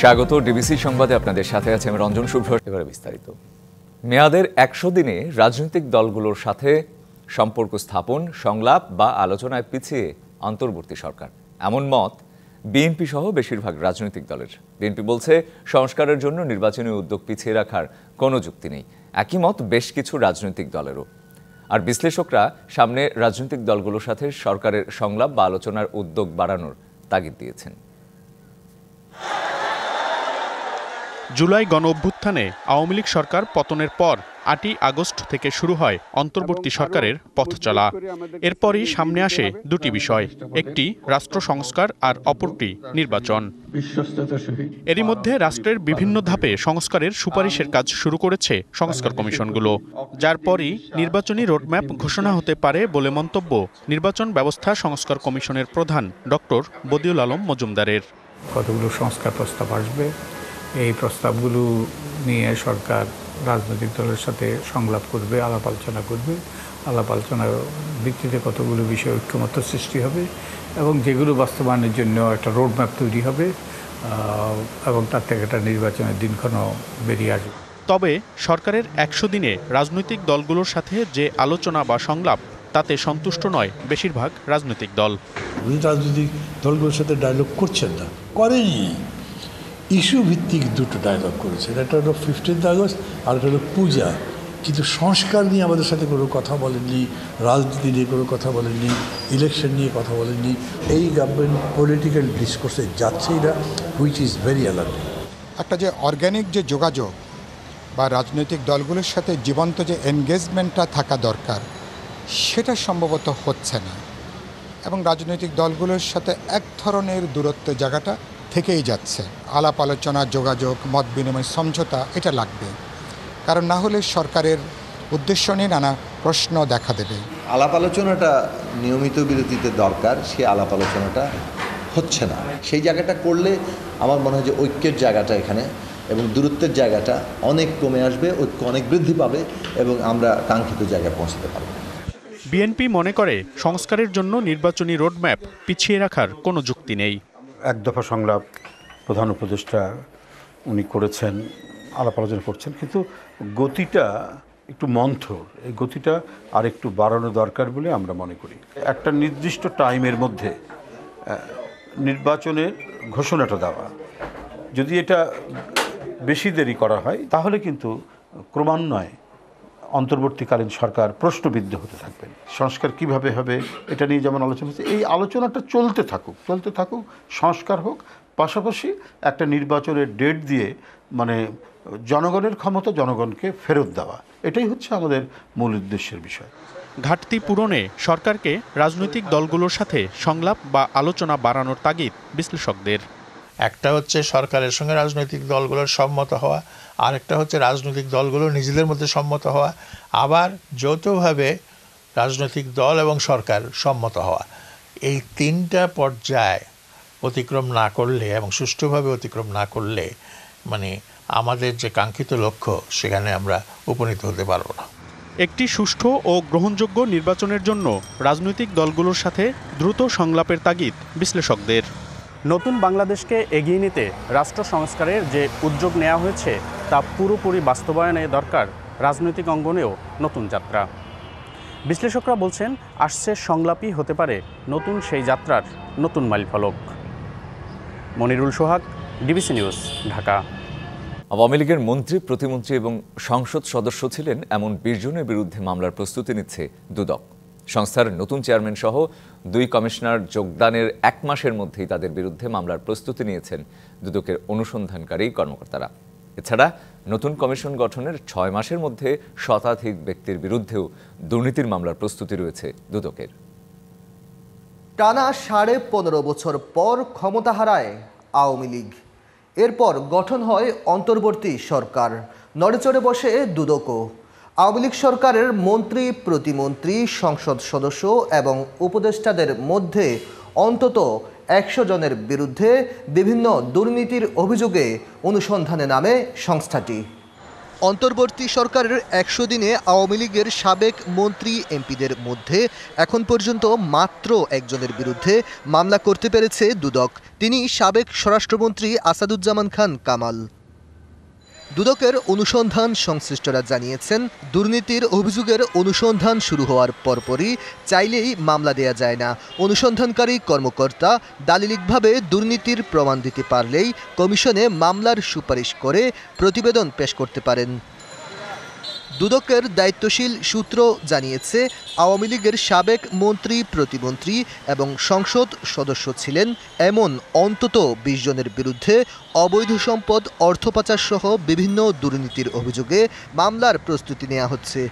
স্বাগত ডিবিসি সংবাদে আপনাদের সাথে আছে আমি রঞ্জন শুভ্র। এবারে বিস্তারিত। মেয়াদের 100 দিনে রাজনৈতিক দলগুলোর সাথে সম্পর্ক স্থাপন, সংলাপ বা আলোচনায় পিছিয়ে অন্তর্বর্তী সরকার, এমন মত বিএনপি সহ বেশিরভাগ রাজনৈতিক দলের। বিএনপি বলছে সংস্কারের জন্য নির্বাচনী উদ্যোগ পিছিয়ে রাখার কোনো যুক্তি নেই। একই মত বেশ কিছু রাজনৈতিক দলেরও। আর বিশ্লেষকরা সামনে রাজনৈতিক দলগুলোর সাথে সরকারের সংলাপ বা আলোচনার উদ্যোগ বাড়ানোর তাগিদ দিয়েছেন। জুলাই গণঅভ্যুত্থানে আওয়ামী লীগ সরকার পতনের পর 8ই আগস্ট থেকে শুরু হয় অন্তর্বর্তী সরকারের পথ চলা। এরপরই সামনে আসে দুটি বিষয়, একটি রাষ্ট্র সংস্কার আর অপরটি নির্বাচন। এরই মধ্যে রাষ্ট্রের বিভিন্ন ধাপে সংস্কারের সুপারিশের কাজ শুরু করেছে সংস্কার কমিশনগুলো, যার পরই নির্বাচনী রোডম্যাপ ঘোষণা হতে পারে বলে মন্তব্য নির্বাচন ব্যবস্থা সংস্কার কমিশনের প্রধান ডক্টর বদিউল আলম মজুমদারের। কতগুলো সংস্কার প্রস্তাব আসবে, এই প্রস্তাবগুলো নিয়ে সরকার রাজনৈতিক দলের সাথে সংলাপ করবে, আলাপ আলোচনা করবে। আলাপ আলোচনার ভিত্তিতে কতগুলো বিষয় ঐক্যমত্য সৃষ্টি হবে এবং যেগুলো বাস্তবায়নের জন্য একটা রোডম্যাপ তৈরি হবে এবং তার থেকে একটা নির্বাচনের দিনক্ষণও বেরিয়ে আসবে। তবে সরকারের 100 দিনে রাজনৈতিক দলগুলোর সাথে যে আলোচনা বা সংলাপ, তাতে সন্তুষ্ট নয় বেশিরভাগ রাজনৈতিক দল। রাজনৈতিক দলগুলোর সাথে ডায়লগ করছেন না, করেনি। ইস্যু ভিত্তিক দুটো ডায়লগ করেছেন, একটা হলো 15 আগস্ট আর একটা হলো পূজা। কিন্তু সংস্কার নিয়ে আমাদের সাথে কোনো কথা বলেননি, রাজনীতি নিয়ে কোনো কথা বলেননি, ইলেকশন নিয়ে কথা বলেননি। এই গভর্নমেন্ট পলিটিক্যাল ডিসকোর্সে যাচ্ছেই না, হুইচ ইজ ভেরি অ্যালার্মিং। একটা যে অর্গানিক যে যোগাযোগ বা রাজনৈতিক দলগুলোর সাথে জীবন্ত যে এনগেজমেন্টটা থাকা দরকার, সেটা সম্ভবত হচ্ছে না এবং রাজনৈতিক দলগুলোর সাথে এক ধরনের দূরত্বের জায়গাটা থেকেই যাচ্ছে। আলাপ আলোচনা, যোগাযোগ, মত বিনিময়, সমঝোতা এটা লাগবে, কারণ না হলে সরকারের উদ্দেশ্য নিয়ে নানা প্রশ্ন দেখা দেবে। আলাপ আলোচনাটা নিয়মিত বিরতিতে দরকার, সেই আলাপ আলোচনাটা হচ্ছে না। সেই জায়গাটা করলে আমার মনে হয় যে ঐক্যের জায়গাটা এখানে এবং দূরত্বের জায়গাটা অনেক কমে আসবে, ঐক্য অনেক বৃদ্ধি পাবে এবং আমরা কাঙ্ক্ষিত জায়গায় পৌঁছতে পারব। বিএনপি মনে করে সংস্কারের জন্য নির্বাচনী রোডম্যাপ পিছিয়ে রাখার কোনো যুক্তি নেই। এক দফা সংলাপ প্রধান উপদেষ্টা উনি করেছেন, আলাপ আলোচনা করছেন, কিন্তু গতিটা একটু মন্থর। এই গতিটা আর একটু বাড়ানো দরকার বলে আমরা মনে করি। একটা নির্দিষ্ট টাইমের মধ্যে নির্বাচনের ঘোষণাটা দেওয়া, যদি এটা বেশি দেরি করা হয় তাহলে কিন্তু ক্রমান্বয়ে অন্তর্বর্তীকালীন সরকার প্রশ্নবিদ্ধ হতে থাকবেন। সংস্কার কিভাবে হবে এটা নিয়ে যেমন আলোচনা হচ্ছে, এই আলোচনাটা চলতে থাকুক, সংস্কার হোক, পাশাপাশি একটা নির্বাচনের ডেট দিয়ে মানে জনগণের ক্ষমতা জনগণকে ফেরত দেওয়া, এটাই হচ্ছে আমাদের মূল উদ্দেশ্যের বিষয়। ঘাটতি পূরণে সরকারকে রাজনৈতিক দলগুলোর সাথে সংলাপ বা আলোচনা বাড়ানোর তাগিদ বিশ্লেষকদের। একটা হচ্ছে সরকারের সঙ্গে রাজনৈতিক দলগুলোর সম্মত হওয়া, আরেকটা হচ্ছে রাজনৈতিক দলগুলো নিজেদের মধ্যে সম্মত হওয়া, আবার যৌথভাবে রাজনৈতিক দল এবং সরকার সম্মত হওয়া। এই তিনটা পর্যায় অতিক্রম না করলে এবং সুষ্ঠুভাবে অতিক্রম না করলে মানে আমাদের যে কাঙ্ক্ষিত লক্ষ্য সেখানে আমরা উপনীত হতে পারব না। একটি সুষ্ঠু ও গ্রহণযোগ্য নির্বাচনের জন্য রাজনৈতিক দলগুলোর সাথে দ্রুত সংলাপের তাগিদ বিশ্লেষকদের। নতুন বাংলাদেশকে এগিয়ে নিতে রাষ্ট্র সংস্কারের যে উদ্যোগ নেওয়া হয়েছে তা পুরোপুরি বাস্তবায়নে দরকার রাজনৈতিক অঙ্গনেও নতুন যাত্রা। বিশ্লেষকরা বলছেন আসছে সংলাপই হতে পারে নতুন সেই যাত্রার নতুন মাইলফলক। মনিরুল সোহাগ, ডিবিসি নিউজ, ঢাকা। আওয়ামী লীগের মন্ত্রী, প্রতিমন্ত্রী এবং সংসদ সদস্য ছিলেন এমন 20 জনের বিরুদ্ধে মামলার প্রস্তুতি নিচ্ছে দুদক। সংস্থার নতুন চেয়ারম্যান সহ 2 কমিশনার যোগদানের 1 মাসের মধ্যেই তাদের বিরুদ্ধে মামলার প্রস্তুতি নিয়েছেন দুদকের অনুসন্ধানকারী কর্মকর্তারা। এছাড়া নতুন কমিশন গঠনের 6 মাসের মধ্যে শতাধিক ব্যক্তির বিরুদ্ধেও দুর্নীতির মামলার প্রস্তুতি রয়েছে দুদকের। টানা 15.5 বছর পর ক্ষমতা হারায় আওয়ামী লীগ। এরপর গঠন হয় অন্তর্বর্তী সরকার, নড়েচড়ে বসে দুদকও। আওয়ামী লীগ সরকারের মন্ত্রী, প্রতিমন্ত্রী, সংসদ সদস্য এবং উপদেষ্টাদের মধ্যে অন্তত 100 জনের বিরুদ্ধে বিভিন্ন দুর্নীতির অভিযোগে অনুসন্ধানে নামে সংস্থাটি। অন্তর্বর্তী সরকারের ১০০ দিনে আওয়ামী লীগের সাবেক মন্ত্রী এমপিদের মধ্যে এখন পর্যন্ত মাত্র একজনের বিরুদ্ধে মামলা করতে পেরেছে দুদক। তিনি সাবেক স্বরাষ্ট্রমন্ত্রী আসাদুজ্জামান খান কামাল। দুদকের অনুসন্ধান সংশ্লিষ্টরা জানিয়েছেন, দুর্নীতির অভিযোগের অনুসন্ধান শুরু হওয়ার পরপরই চাইলেই মামলা দেয়া যায় না। অনুসন্ধানকারী কর্মকর্তা দালিলিকভাবে দুর্নীতির প্রমাণ দিতে পারলেই কমিশনে মামলার সুপারিশ করে প্রতিবেদন পেশ করতে পারেন। দুদকের দায়িত্বশীল সূত্র জানিয়েছে, আওয়ামী লীগের সাবেক মন্ত্রী, প্রতিমন্ত্রী এবং সংসদ সদস্য ছিলেন এমন অন্তত ২০ জনের বিরুদ্ধে অবৈধ সম্পদ, অর্থ পাচার সহ বিভিন্ন দুর্নীতির অভিযোগে মামলার প্রস্তুতি নেওয়া হচ্ছে।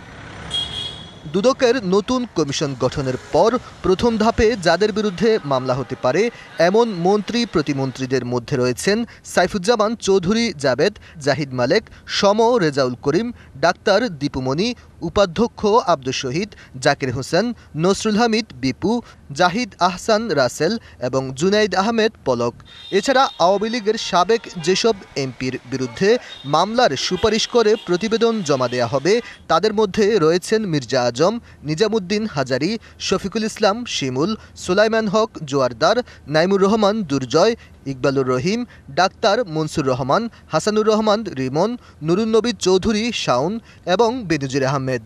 দুদকের নতুন কমিশন গঠনের পর প্রথম ধাপে যাদের বিরুদ্ধে মামলা হতে পারে এমন মন্ত্রী, প্রতিমন্ত্রীদের মধ্যে রয়েছেন সাইফুজ্জামান চৌধুরী জাবেদ, জাহিদ মালেক, সম রেজাউল করিম, ডাক্তার দীপুমণি, উপাধ্যক্ষ আব্দুস শহীদ, জাকির হোসেন, নসরুল হামিদ বিপু, জাহিদ আহসান রাসেল এবং জুনাইদ আহমেদ পলক। এছাড়া আওয়ামী লীগের সাবেক যেসব এমপির বিরুদ্ধে মামলার সুপারিশ করে প্রতিবেদন জমা দেয়া হবে তাদের মধ্যে রয়েছেন মির্জা আজম, নিজামুদ্দিন হাজারি, শফিকুল ইসলাম শিমুল, সুলাইমান হক জোয়ারদার, নাইমুর রহমান দুর্জয়, ইকবালুর রহিম, ডাক্তার মনসুর রহমান, হাসানুর রহমান রিমন, নুরুন্নবী চৌধুরী শাওন এবং বেনজির আহমেদ।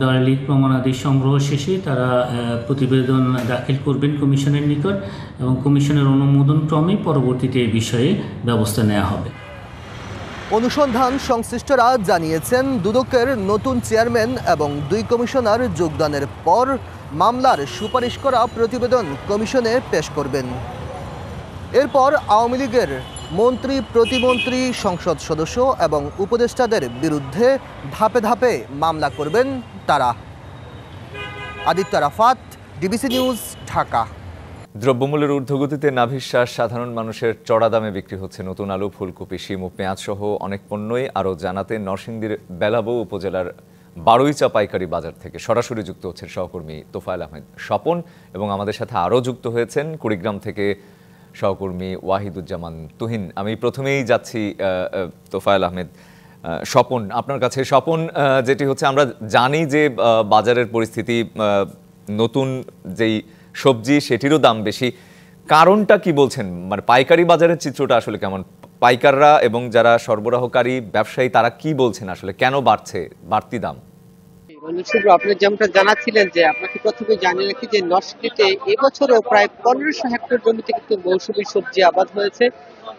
দলিল প্রমাণাদি সংগ্রহ শেষে তারা প্রতিবেদন দাখিল করবেন কমিশনের নিকট এবং কমিশনের অনুমোদন ক্রমে পরবর্তীতে এই বিষয়ে ব্যবস্থা নেওয়া হবে। অনুসন্ধান সংশ্লিষ্টরা জানিয়েছেন, দুদকের নতুন চেয়ারম্যান এবং ২ কমিশনার যোগদানের পর মামলার সুপারিশ করা প্রতিবেদন কমিশনে পেশ করবেন। এরপর আওয়ামী লীগের মন্ত্রী, প্রতিমন্ত্রী, সংসদ সদস্য এবং উপদেষ্টাদের বিরুদ্ধে ধাপে ধাপে মামলা করবেন তারা। Aditya Rafat, DBC news, Dhaka. দ্রব্যমূল্যের ঊর্ধ্বগতিতে নাভিশ্বাস সাধারণ মানুষের চড়া দামে বিক্রি হচ্ছে নতুন আলু, ফুলকপি, শিম ও পেঁয়াজ সহ অনেক পণ্যই। আরও জানাতে নরসিংদীর বেলাবো উপজেলার বারুইচা পাইকারি বাজার থেকে সরাসরি যুক্ত হচ্ছেন সহকর্মী তোফায়েল আহমেদ স্বপন, এবং আমাদের সাথে আরও যুক্ত হয়েছেন কুড়িগ্রাম থেকে সহকর্মী ওয়াহিদুজ্জামান তুহিন। আমি প্রথমেই যাচ্ছি তোফায়েল আহমেদ স্বপন আপনার কাছে। স্বপন, যেটি হচ্ছে আমরা জানি যে বাজারের পরিস্থিতি, নতুন যেই সবজি সেটিরও দাম বেশি, কারণটা কি বলছেন? মানে পাইকারি বাজারের চিত্রটা আসলে কেমন? পাইকাররা এবং যারা সরবরাহকারী ব্যবসায়ী তারা কি বলছেন, আসলে কেন বাড়ছে বাড়তি দাম? আপনি যেমনটা জানাচ্ছিলেন যে আপনাকে প্রথমে জানিয়ে রাখি যে নরসিংদীতে এবছরও প্রায় ১৫০০ হেক্টর জমিতে কিন্তু মৌসুমী সবজি আবাদ হয়েছে।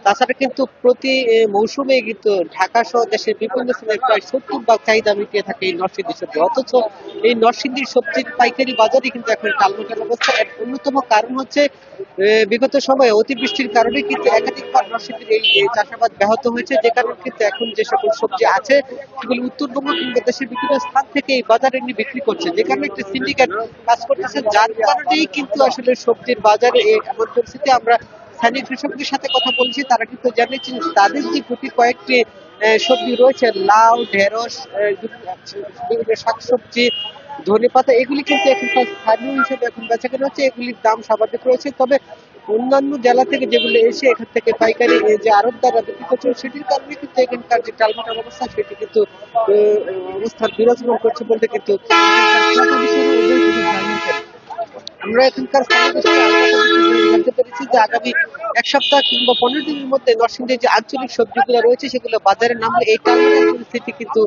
তাছাড়া কিন্তু প্রতি মৌসুমে কিন্তু ঢাকা সহ দেশের বিভিন্ন স্থানে প্রায় ৭০ ভাগ চাহিদা মিটিয়ে থাকে এই নরসিংদী সবজি। অথচ এই নরসিংদীর সবজির পাইকারি বাজারে কিন্তু এখন টালমাটাল অবস্থা। এর অন্যতম কারণ হচ্ছে বিগত সময়ে অতিবৃষ্টির কারণে কিন্তু একাধিকবার নরসিংদীর এই চাষাবাদ ব্যাহত হয়েছে, যে কারণে কিন্তু এখন যে সকল সবজি আছে সেগুলি উত্তরবঙ্গ কিংবা দেশের বিভিন্ন স্থান থেকে এই বাজারে নিয়ে বিক্রি করছে, যে কারণে একটি সিন্ডিকেট কাজ করতেছে, যার কারণেই কিন্তু আসলে সবজির বাজারে এমন পরিস্থিতি। আমরা স্থানীয় কৃষকদের সাথে কথা বলছি, তারা কিন্তু জানিয়েছেন তাদের যে গুটি কয়েকটি সবজি রয়েছে, লাউ, ঢেঁড়স, বিভিন্ন শাকসবজি, ধনেপাতা, এগুলি কিন্তু এখানকার স্থানীয় হিসেবে এখন বেচাকেনা হচ্ছে, এগুলির দাম স্বাভাবিক রয়েছে। তবে অন্যান্য জেলা থেকে যেগুলো এসে এখান থেকে পাইকারি যে আড়তদাররা বিক্রি করছে সেটির কারণে কিন্তু এখানকার যে টালমাটাল অবস্থা সেটি কিন্তু অবস্থান বিরাজমান করছে বলতে কিন্তু আমরা এখানকার জানতে পেরেছি যে আগামী ১ সপ্তাহ কিংবা ১৫ দিনের মধ্যে নরসিংদীর যে আঞ্চলিক সবজিগুলো রয়েছে সেগুলো বাজারে নামলে এই টালমাটাল পরিস্থিতি কিন্তু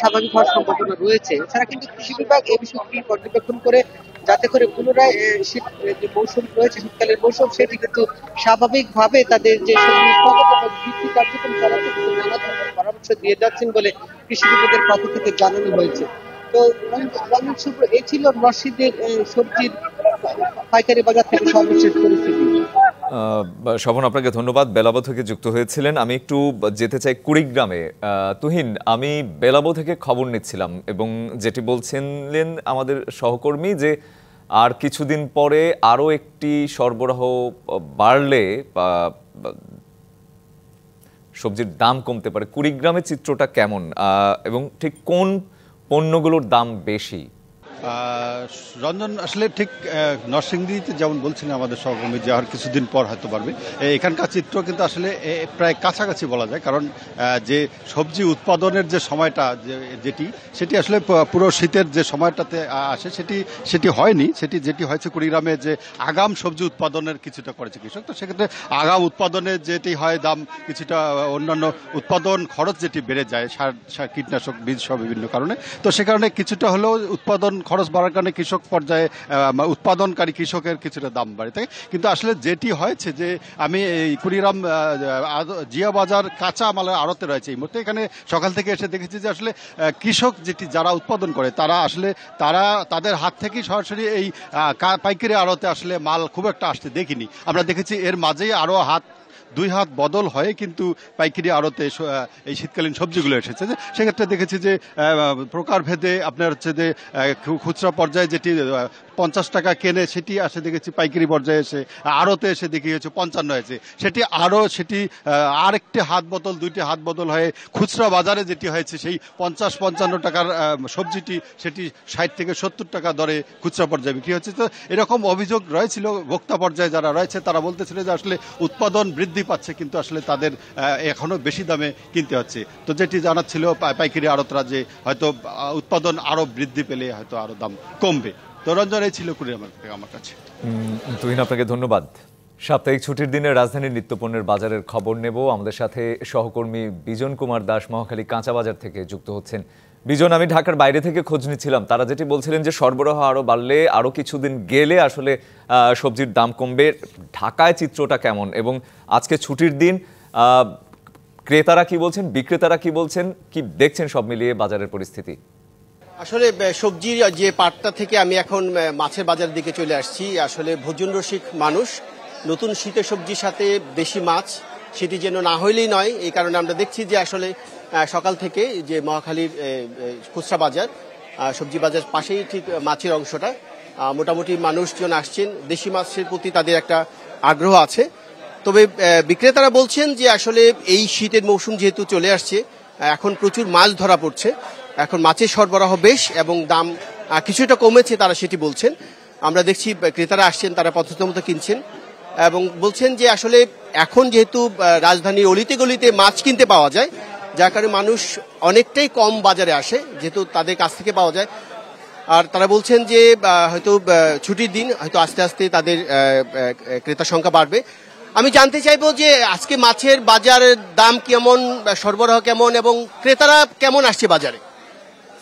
স্বাভাবিক হওয়ার সম্ভাবনা রয়েছে। এছাড়া কিন্তু কৃষি বিভাগ এই বিষয়টি পর্যবেক্ষণ করে যাতে করে পুনরায় শীত যে মৌসুম রয়েছে, শীতকালের মৌসুম, সেটি কিন্তু স্বাভাবিকভাবে তাদের যে সবজি উৎপাদন এবং বিক্রি কার্যক্রম চালাতে কিন্তু নানা ধরনের পরামর্শ দিয়ে যাচ্ছেন বলে কৃষি বিভাগের পক্ষ থেকে জানানো হয়েছে। তো এই ছিল নরসিংদীর সবজির পাইকারি বাজার থেকে সর্বশেষ পরিস্থিতি। স্বপন, আপনাকে ধন্যবাদ। বেলাবো থেকে যুক্ত হয়েছিলেন। আমি একটু যেতে চাই কুড়িগ্রামে। তুহিন, আমি বেলাবো থেকে খবর নিচ্ছিলাম এবং যেটি বলছিলেন আমাদের সহকর্মী যে আর কিছুদিন পরে আরও একটি সরবরাহ বাড়লে সবজির দাম কমতে পারে। কুড়িগ্রামের চিত্রটা কেমন এবং ঠিক কোন পণ্যগুলোর দাম বেশি? রঞ্জন আসলে ঠিক নরসিংদীতে যেমন বলছিলেন আমাদের সহকর্মী যে আর কিছুদিন পর হয়তো পারবে, এখানকার চিত্র কিন্তু আসলে প্রায় কাছাকাছি বলা যায়। কারণ যে সবজি উৎপাদনের যে সময়টা সেটি আসলে পুরো শীতের যে সময়টাতে আসে সেটি হয়নি। যেটি হয়েছে কুড়িগ্রামে যে আগাম সবজি উৎপাদনের কিছুটা করেছে কৃষক। তো সেক্ষেত্রে আগাম উৎপাদনে যেটি হয় দাম কিছুটা, অন্যান্য উৎপাদন খরচ যেটি বেড়ে যায় সার কীটনাশক বীজ সহ বিভিন্ন কারণে, তো সে কারণে কিছুটা হলেও উৎপাদন খরচ বাড়ার কারণে কৃষক পর্যায়ে উৎপাদনকারী কৃষকের কিছুটা দাম বাড়ে থাকে। কিন্তু আসলে যেটি হয়েছে যে আমি এই কুড়িগ্রাম জিয়া বাজার কাঁচা মালের আড়তে রয়েছে এই মুহূর্তে, এখানে সকাল থেকে এসে দেখেছি যে আসলে কৃষক যারা উৎপাদন করে তারা তাদের হাত থেকেই সরাসরি এই পাইকারি আড়তে আসলে মাল খুব একটা আসতে দেখিনি। আমরা দেখেছি এর মাঝেই আরও দুই হাত বদল হয়ে কিন্তু পাইকারি আড়তে এই শীতকালীন সবজিগুলো এসেছে। সেক্ষেত্রে দেখেছি যে প্রকারভেদে আপনার হচ্ছে যে খুচরা পর্যায়ে যেটি 50 টাকা কেনে সেটি আসে দেখেছি পাইকারি পর্যায়ে এসে আড়তে এসে দেখি হচ্ছে 55 হয়েছে। সেটি আরেকটি হাত বদল, দুইটি হাত বদল হয়ে খুচরা বাজারে যেটি হয়েছে সেই 50-55 টাকার সবজিটি সেটি 60 থেকে 70 টাকা দরে খুচরা পর্যায়ে বিক্রি হচ্ছে। তো এরকম অভিযোগ রয়েছিল ভোক্তা পর্যায়ে যারা রয়েছে, তারা বলতেছিল যে আসলে উৎপাদন বৃদ্ধি পাচ্ছে কিন্তু আসলে তাদের এখনো বেশি দামে কিনতে হচ্ছে। তো যেটি জানাচ্ছিল পাইকারি আড়তরা যে হয়তো উৎপাদন আরো বৃদ্ধি পেলে হয়তো আরো দাম কমবে। তো রঞ্জন এই ছিল আমার কাছে। তুহিন, আপনাকে ধন্যবাদ। সাপ্তাহিক ছুটির দিনে রাজধানীর নিত্যপণ্যের বাজারের খবর নেব। আমাদের সাথে সহকর্মী বিজন কুমার দাস মহাখালী কাঁচা বাজার থেকে যুক্ত হচ্ছেন। বিজন, আমি ঢাকার বাইরে থেকে খোঁজ নিচ্ছিলাম, তারা যেটি বলছিলেন যে সরবরাহ আরো বাড়লে আরো কিছুদিন গেলে আসলে সবজির দাম কমবে। ঢাকায় চিত্রটা কেমন এবং আজকে ছুটির দিন ক্রেতারা কি বলছেন, বিক্রেতারা কি বলছেন, কি দেখছেন সব মিলিয়ে বাজারের পরিস্থিতি? আসলে সবজির যে পাটটা থেকে আমি এখন মাছের বাজারের দিকে চলে আসছি। আসলে ভোজন রসিক মানুষ, নতুন শীতের সবজির সাথে দেশি মাছ সেটি যেন না হইলেই নয়। এই কারণে আমরা দেখছি যে আসলে সকাল থেকে যে মহাখালীর খুচরা বাজার, সবজি বাজার পাশেই ঠিক মাছের অংশটা, মোটামুটি মানুষজন আসছেন, দেশি মাছের প্রতি তাদের একটা আগ্রহ আছে। তবে বিক্রেতারা বলছেন যে আসলে এই শীতের মৌসুম যেহেতু চলে আসছে, এখন প্রচুর মাছ ধরা পড়ছে, এখন মাছের সরবরাহ বেশ এবং দাম কিছুটা কমেছে, তারা সেটি বলছেন। আমরা দেখছি ক্রেতারা আসছেন, তারা পছন্দ মতো কিনছেন এবং বলছেন যে আসলে এখন যেহেতু রাজধানীর অলিতে গলিতে মাছ কিনতে পাওয়া যায়, যার কারণে মানুষ অনেকটাই কম বাজারে আসে যেহেতু তাদের কাছ থেকে পাওয়া যায়। আর তারা বলছেন যে হয়তো ছুটির দিন হয়তো আস্তে আস্তে তাদের ক্রেতার সংখ্যা বাড়বে। আমি জানতে চাইবো যে আজকে মাছের বাজারের দাম কেমন, সরবরাহ কেমন এবং ক্রেতারা কেমন আসছে বাজারে?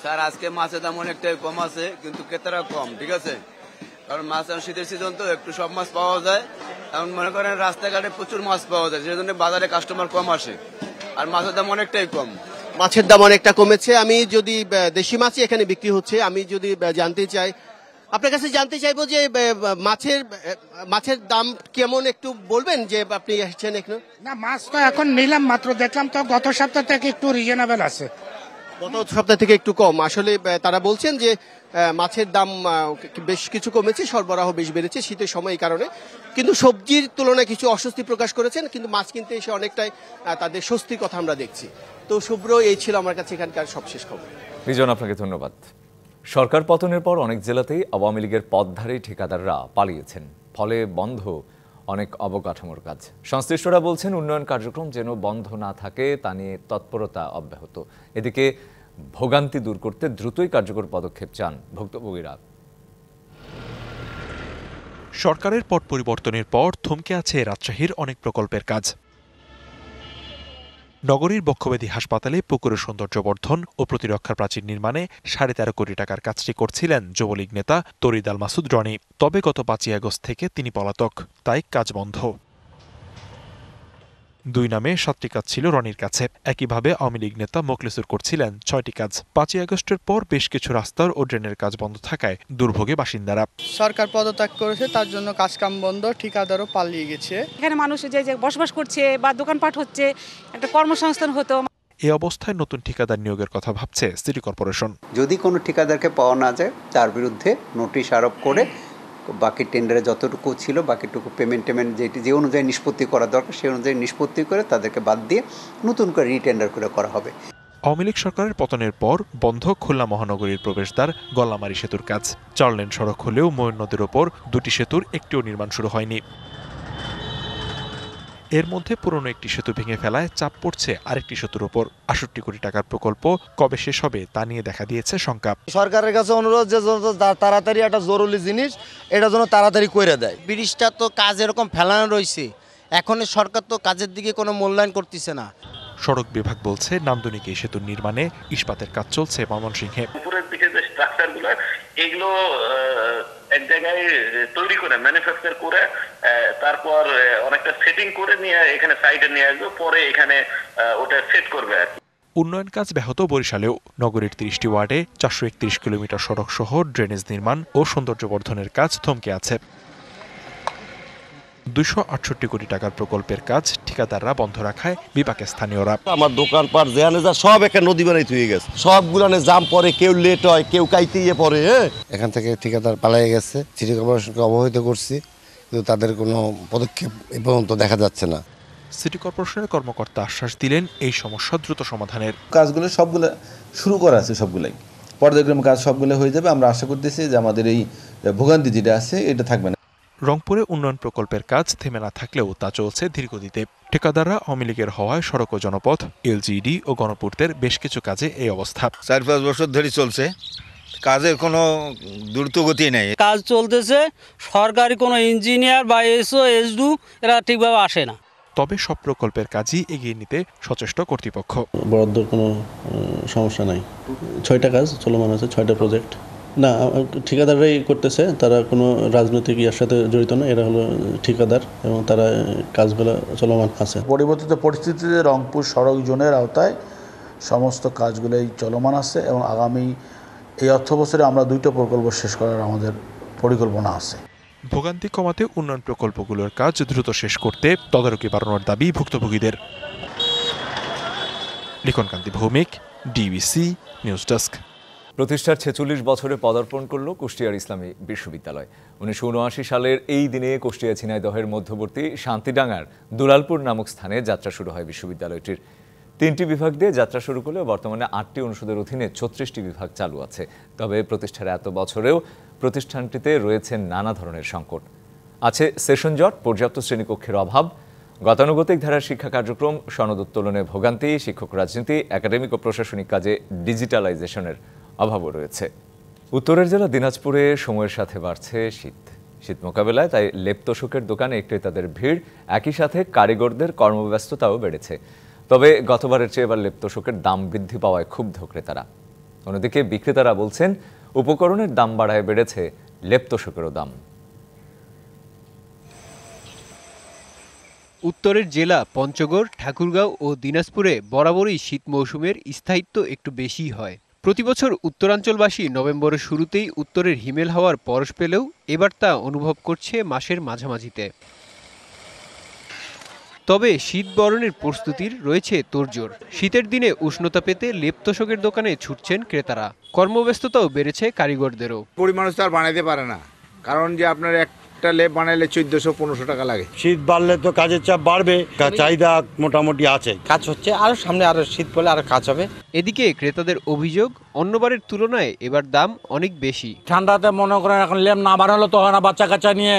স্যার, আজকে মাছের দাম অনেকটাই কম আছে, কিন্তু ক্রেতারা কম, ঠিক আছে? কারণ মাছ শীতের সিজন তো একটু সব মাছ পাওয়া যায়। এখন মনে করেন রাস্তাঘাটে প্রচুর মাছ পাওয়া যায়, সেই জন্য বাজারে কাস্টমার কম আসে আর মাছের দাম অনেকটাই কম। মাছের দাম অনেকটা কমেছে। আমি যদি দেশি মাছই এখানে বিক্রি হচ্ছে, আমি যদি জানতে চাই আপনার কাছে জানতে চাইবো যে মাছের দাম কেমন একটু বলবেন যে আপনি এসেছেন এখানে? না, মাছ তো এখন নিলাম মাত্র, দেখলাম তো গত সপ্তাহ থেকে একটু রিজনেবল আছে, গত সপ্তাহ থেকে একটু কম। আসলে তারা বলছেন যে মাছের দাম বেশ কিছু কমেছে, সরবরাহ বেশ বেড়েছে শীতের সময়, এই কারণে। কিন্তু সবজির তুলনায় কিছু অস্বস্তি প্রকাশ করেছেন, কিন্তু মাছ কিনতে এসে অনেকটাই তাদের স্বস্তির কথা আমরা দেখছি। তো শুভ্র, এই ছিল আমার কাছে এখানকার সবশেষ খবর। বিজন, আপনাকে ধন্যবাদ। সরকার পতনের পর অনেক জেলাতেই আওয়ামী লীগের পদধারী ঠিকাদাররা পালিয়েছেন, ফলে বন্ধ অনেক অবকাঠামোর কাজ। সংশ্লিষ্টরা বলছেন উন্নয়ন কার্যক্রম যেন বন্ধ না থাকে তা নিয়ে তৎপরতা অব্যাহত। এদিকে ভোগান্তি দূর করতে দ্রুতই কার্যকর পদক্ষেপ চান ভুক্তভোগীরা। সরকারের পট পরিবর্তনের পর থমকে আছে রাজশাহীর অনেক প্রকল্পের কাজ। নগরীর বক্ষব্যাধি হাসপাতালে পুকুরের সৌন্দর্যবর্ধন ও প্রতিরক্ষার প্রাচীর নির্মাণে 13.5 কোটি টাকার কাজটি করছিলেন যুবলীগ নেতা তরিদ আল মাসুদ রনি। তবে গত 5 আগস্ট থেকে তিনি পলাতক, তাই কাজ বন্ধ। 2 নামে 7টি কাজ ছিল রনির কাছে। একইভাবে আওয়ামী লীগ নেতা মোখলেসুর করছিলেন 6টি কাজ। 5 আগস্টের পর বেশ কিছু রাস্তার ও ড্রেনের কাজ বন্ধ থাকায় দুর্ভোগে বাসিন্দারা। সরকার পদত্যাগ করেছে, তার জন্য কাজকাম বন্ধ, ঠিকাদারও পালিয়ে গেছে। এখানে মানুষ যে বসবাস করছে বা দোকানপাট হচ্ছে, একটা কর্মসংস্থান হতো। এই অবস্থায় নতুন ঠিকাদার নিয়োগের কথা ভাবছে সিটি কর্পোরেশন। যদি কোনো ঠিকাদারকে পাওয়া না যায়, তার বিরুদ্ধে নোটিশ আরোপ করে বাকি টেন্ডারে যতটুকু ছিল বাকিটুকু পেমেন্ট যে অনুযায়ী নিষ্পত্তি করা দরকার সেই অনুযায়ী নিষ্পত্তি করে তাদেরকে বাদ দিয়ে নতুন করে রিটেন্ডার করা হবে। আওয়ামী লীগ সরকারের পতনের পর বন্ধ খুলনা মহানগরীর প্রবেশদ্বার গল্লামারী সেতুর কাজ। 4 লেন সড়ক হলেও ময়ূর নদীর ওপর 2টি সেতুর একটিও নির্মাণ শুরু হয়নি। এর মধ্যে পুরনো একটি সেতু ভেঙে ফেলায় চাপ পড়ছে আরেকটি সেতুর ওপর। 68 কোটি টাকার প্রকল্প কবে শেষ হবে তা নিয়ে দেখা দিয়েছে শঙ্কা। সরকারের কাছে অনুরোধ যে তাড়াতাড়ি একটা জরুরি জিনিস এটা যেন তাড়াতাড়ি করে দেয়। ব্রিজটা তো কাজ এরকম ফেলানো রয়েছে, এখন সরকার তো কাজের দিকে কোনো মূল্যায়ন করতেছে না। সড়ক বিভাগ বলছে নান্দনিক এই সেতুর নির্মাণে ইস্পাতের কাজ চলছে ময়মনসিংহে। উপরের দিকে যে স্ট্রাকচারগুলো এগুলো এক জায়গায় তৈরি করে ম্যানুফ্যাকচার করে তারপর অনেকটা সেটিং করে নিয়ে এখানে সাইডে নিয়ে আসবে, পরে এখানে ওটা সেট করবে আর কি। উন্নয়ন কাজ ব্যাহত বরিশালেও। নগরীর 30টি ওয়ার্ডে 431 কিলোমিটার সড়ক সহ ড্রেনেজ নির্মাণ ও সৌন্দর্য বর্ধনের কাজ থমকে আছে। 268 কোটি টাকার প্রকল্পের কাজ ঠিকাদাররা বন্ধ রাখায় বিপাকে স্থানীয়রা। আমার দোকানপাট যেখানে যা সব একটা নদী বানাই হয়ে গেছে, সবগুলানে জাম পরে, কেউ লেট হয়, কেউ কাইতে পরে। এখান থেকে ঠিকাদার পালাই গেছে, সিটি কর্পোরেশনকে অবহিত করছি, কিন্তু তাদের কোনো পদক্ষেপ এ পর্যন্ত দেখা যাচ্ছে না। সিটি কর্পোরেশনের কর্মকর্তা আশ্বাস দিলেন এই সমস্যা দ্রুত সমাধানের। কাজগুলো সবগুলো শুরু করা আছে, সবগুলাই পর্যায়ক্রমে কাজ সবগুলো হয়ে যাবে। আমরা আশা করতেছি যে আমাদের এই ভোগান্তি যেটা আছে এটা থাকবে না। রংপুরে উন্নয়ন প্রকল্পের কাজ থেমে না থাকলেও তা চলছে ধীরগতিতে। ঠিকাদাররা আওয়ামী লীগের হওয়ায় সড়ক ও জনপথ, এলজিইডি ও গণপূর্তের বেশ কিছু কাজে এই অবস্থা। 4-5 বছর ধরে চলছে, কাজের কোনো দ্রুতগতি নেই। কাজ চলতেছে, সরকারি কোনো ইঞ্জিনিয়ার বা এসও এসডু এরা ঠিকভাবে আসে না। তবে সব প্রকল্পের কাজই এগিয়ে নিতে সচেষ্ট কর্তৃপক্ষ। বরাদ্দর কোনো সমস্যা নাই, 6টা কাজ চলমান আছে, 6টা প্রজেক্ট। না, ঠিকাদাররাই করতেছে, তারা কোনো রাজনৈতিক ইয়ার সাথে জড়িত না, এরা হলো ঠিকাদার এবং তারা কাজগুলো চলমান আছে। পরিবর্তিত পরিস্থিতিতে রংপুর সড়ক জোনের আওতায় সমস্ত কাজগুলোই চলমান আছে এবং আগামী এই অর্থ বছরে আমরা 2টা প্রকল্প শেষ করার আমাদের পরিকল্পনা আছে। ভোগান্তি কমাতে উন্নয়ন প্রকল্পগুলোর কাজ দ্রুত শেষ করতে তদারকি বাড়ানোর দাবি ভুক্তভোগীদের। লিখনকান্তি ভৌমিক, ডিবিসি নিউজ ডেস্ক। প্রতিষ্ঠার 46 বছরে পদার্পণ করল কুষ্টিয়ার ইসলামী বিশ্ববিদ্যালয়। 1979 সালের এই দিনে কুষ্টিয়া ঝিনাইদহের মধ্যবর্তী শান্তিডাঙ্গার দুলালপুর নামক স্থানে যাত্রা শুরু হয় বিশ্ববিদ্যালয়টির। 3টি বিভাগ দিয়ে যাত্রা শুরু করলেও বর্তমানে 8টি অনুষদের অধীনে 36টি বিভাগ চালু আছে। তবে প্রতিষ্ঠার এত বছরেও প্রতিষ্ঠানটিতে রয়েছে নানা ধরনের সংকট। আছে সেশন জট, পর্যাপ্ত শ্রেণীকক্ষের অভাব, গতানুগতিক ধারার শিক্ষা কার্যক্রম, সনদ উত্তোলনে ভোগান্তি, শিক্ষক রাজনীতি, একাডেমিক ও প্রশাসনিক কাজে ডিজিটালাইজেশনের অভাবও রয়েছে। উত্তরের জেলা দিনাজপুরে সময়ের সাথে বাড়ছে শীত মোকাবেলায় তাই লেপ তোশকের দোকানে ক্রেতাদের ভিড়, একই সাথে কারিগরদের কর্মব্যস্ততাও বেড়েছে। তবে গতবারের চেয়ে এবার লেপ তোশকের দাম বৃদ্ধি পাওয়ায় ক্ষুব্ধ ক্রেতারা। অন্যদিকে বিক্রেতারা বলছেন উপকরণের দাম বাড়ায় বেড়েছে লেপ তোশকেরও দাম। উত্তরের জেলা পঞ্চগড়, ঠাকুরগাঁও ও দিনাজপুরে বরাবরই শীত মৌসুমের স্থায়িত্ব একটু বেশিই হয়। প্রতিবছর উত্তরাঞ্চলবাসী নভেম্বরের শুরুতেই উত্তরের হিমেল হাওয়ার পরশ পেলেও এবার তা অনুভব করছে মাসের মাঝামাঝিতে। তবে শীত বরণের প্রস্তুতির রয়েছে তোড়জোড়। শীতের দিনে উষ্ণতা পেতে লেপ তোশকের দোকানে ছুটছেন ক্রেতারা। কর্মব্যস্ততাও বেড়েছে কারিগরদেরও। গরিব মানুষ তো আর বানাইতে পারে না, কারণ যে আপনার একটা লেপ বানাইলে 1400-1500 টাকা লাগে। শীত বাড়লে তো কাজের চাপ বাড়বে, চাহিদা মোটামুটি আছে, কাজ হচ্ছে, আরো সামনে আরো শীত পড়লে আরো কাজ হবে। এদিকে ক্রেতাদের অভিযোগ, অন্যবারের তুলনায় এবার দাম অনেক বেশি। ঠান্ডাতে মনে করেন এখন লেপ না বাড়ালো তো হয় না, বাচ্চা কাচ্চা নিয়ে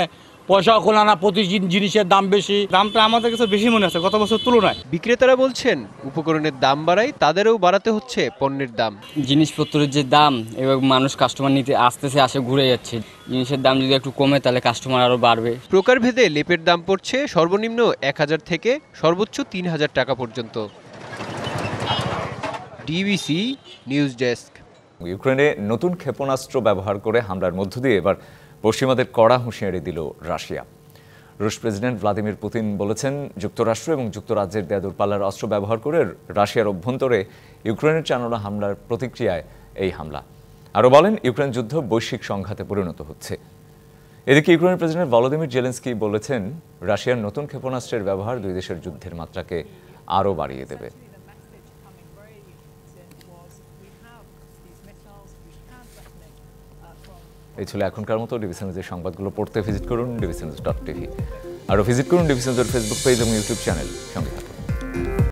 পয়সাও খোলা না, প্রতি জিনিসের দাম বেশি। দামটা আমাদের কাছে বেশি মনে হচ্ছে গত বছর তুলনায়। বিক্রেতারা বলছেন উপকরণের দাম বাড়ায় তাদেরও বাড়াতে হচ্ছে পণ্যের দাম। জিনিসপত্রের যে দাম, এবার মানুষ কাস্টমার নিতে আসতেছে, আসে ঘুরে যাচ্ছে। জিনিসের দাম যদি একটু কমে তাহলে কাস্টমার আরও বাড়বে। প্রকারভেদে লেপের দাম পড়ছে সর্বনিম্ন 1000 থেকে সর্বোচ্চ 3000 টাকা পর্যন্ত। DBC news desk. ইউক্রেনে নতুন ক্ষেপণাস্ত্র ব্যবহার করে হামলার মধ্য দিয়ে এবার পশ্চিমাদের কড়া হুঁশিয়ারি দিল রাশিয়া। রুশ প্রেসিডেন্ট ভ্লাদিমির পুতিন বলেছেন, যুক্তরাষ্ট্র এবং যুক্তরাজ্যের দেয়া দূরপাল্লার অস্ত্র ব্যবহার করে রাশিয়ার অভ্যন্তরে ইউক্রেনের চালানো হামলার প্রতিক্রিয়ায় এই হামলা। আরও বলেন, ইউক্রেন যুদ্ধ বৈশ্বিক সংঘাতে পরিণত হচ্ছে। এদিকে ইউক্রেনের প্রেসিডেন্ট ভলোদিমির জেলেনস্কি বলেছেন, রাশিয়ার নতুন ক্ষেপণাস্ত্রের ব্যবহার দুই দেশের যুদ্ধের মাত্রাকে আরও বাড়িয়ে দেবে। এই ছিল এখনকার মতো। ডিবিসি নিউজের সংবাদগুলো পড়তে ভিজিট করুন ডিবিসি নিউজ.tv। আরও ভিজিট করুন ডিবিসি নিউজের ফেসবুক পেজ এবং ইউটিউব চ্যানেল। সঙ্গে থাকুন।